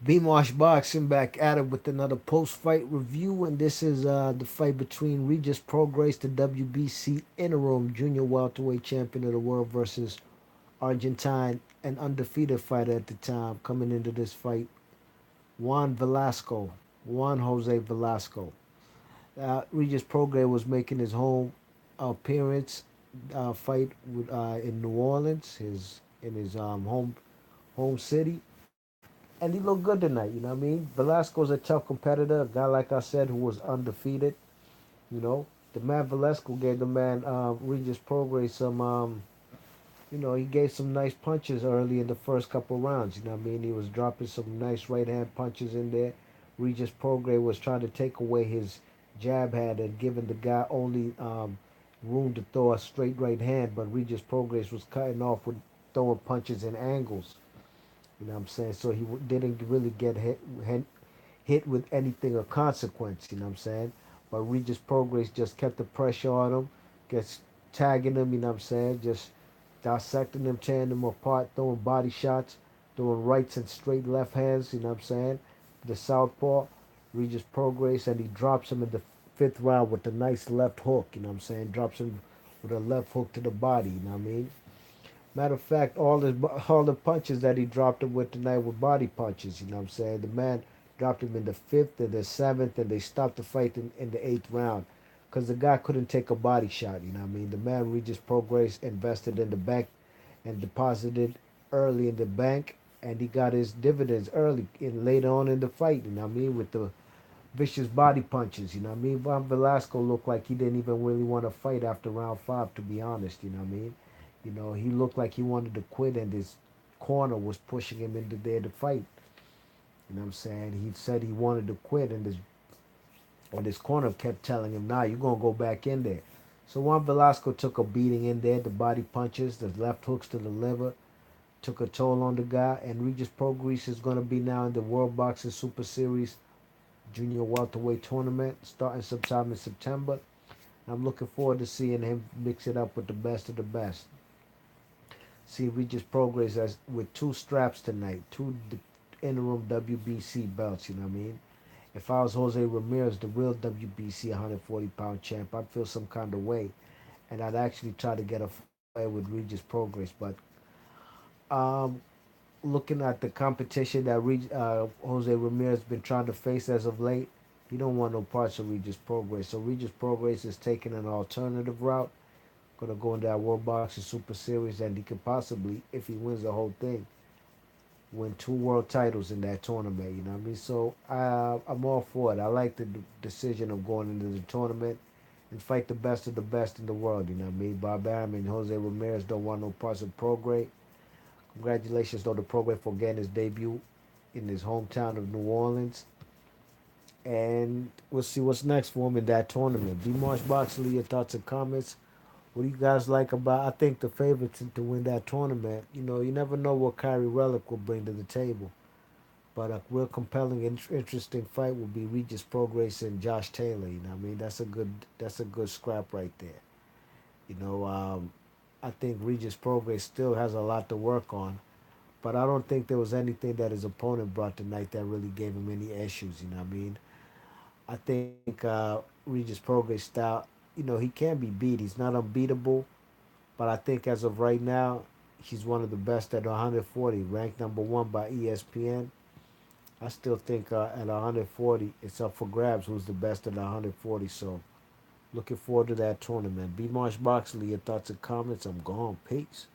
B-Marsh Boxing back at it with another post-fight review, and this is the fight between Regis Prograis, the WBC interim junior welterweight champion of the world, versus Argentine and undefeated fighter at the time coming into this fight, Juan Velasco, Juan Jose Velasco. Regis Prograis was making his home appearance fight in New Orleans, his home city, and he looked good tonight. You know what I mean? Velasco's a tough competitor, a guy like I said who was undefeated. You know, the man Velasco gave the man Regis Prograis some. He gave some nice punches early in the first couple rounds. You know what I mean? He was dropping some nice right hand punches in there. Regis Prograis was trying to take away his jab hand and giving the guy only room to throw a straight right hand, but Regis Prograis was cutting off with throwing punches in angles. You know what I'm saying? So he didn't really get hit with anything of consequence. You know what I'm saying? But Regis Prograis just kept the pressure on him, gets tagging him. You know what I'm saying? Just dissecting him, tearing him apart, throwing body shots, throwing rights and straight left hands. You know what I'm saying? The southpaw, Regis Prograis, and he drops him in the fifth round with a nice left hook. You know what I'm saying? Drops him with a left hook to the body. You know what I mean? Matter of fact, all the punches that he dropped him with tonight were body punches. You know what I'm saying? The man dropped him in the fifth and the seventh, and they stopped the fight in the eighth round because the guy couldn't take a body shot. You know what I mean? The man Regis Prograis invested in the bank and deposited early in the bank, and he got his dividends early and later on in the fight. You know what I mean? With the vicious body punches. You know what I mean? Von Velasco looked like he didn't even really want to fight after round five, to be honest. You know what I mean? He looked like he wanted to quit, and his corner was pushing him into there to fight. You know what I'm saying? He said he wanted to quit, and his corner kept telling him, "Nah, you're gonna go back in there." So Juan Velasco took a beating in there. The body punches, the left hooks to the liver, took a toll on the guy. And Regis Prograis is gonna be now in the World Boxing Super Series Junior Welterweight Tournament starting sometime in September. I'm looking forward to seeing him mix it up with the best of the best. See Regis Prograis as with two straps tonight, two interim WBC belts. You know what I mean? If I was Jose Ramirez, the real WBC 140-pound champ, I'd feel some kind of way, and I'd actually try to get a fight with Regis Prograis. But um, looking at the competition that Jose Ramirez been trying to face as of late, he don't want no parts of Regis Prograis. So Regis Prograis is taking an alternative route, gonna go in that World Boxing Super Series, and he could possibly, if he wins the whole thing, win two world titles in that tournament. You know what I mean? So I'm all for it. I like the decision of going into the tournament and fight the best of the best in the world. You know what I mean? Bob Arum and Jose Ramirez don't want no parts of Prograis. Congratulations, though, to Prograis for getting his debut in his hometown of New Orleans. And we'll see what's next for him in that tournament. B. Marsh Boxley, your thoughts and comments. What do you guys like about? I think the favorites to win that tournament. You never know what Kyrie Relic will bring to the table. But a real compelling, interesting fight will be Regis Prograis and Josh Taylor. You know, what I mean, that's a good scrap right there. You know, I think Regis Prograis still has a lot to work on, but I don't think there was anything that his opponent brought tonight that really gave him any issues. You know, what I mean, I think Regis Prograis style. He can be beat. He's not unbeatable, but I think as of right now, he's one of the best at 140, ranked number one by ESPN. I still think at 140, it's up for grabs who's the best at 140. So looking forward to that tournament. B. Marsh Boxley, your thoughts and comments. I'm gone. Peace.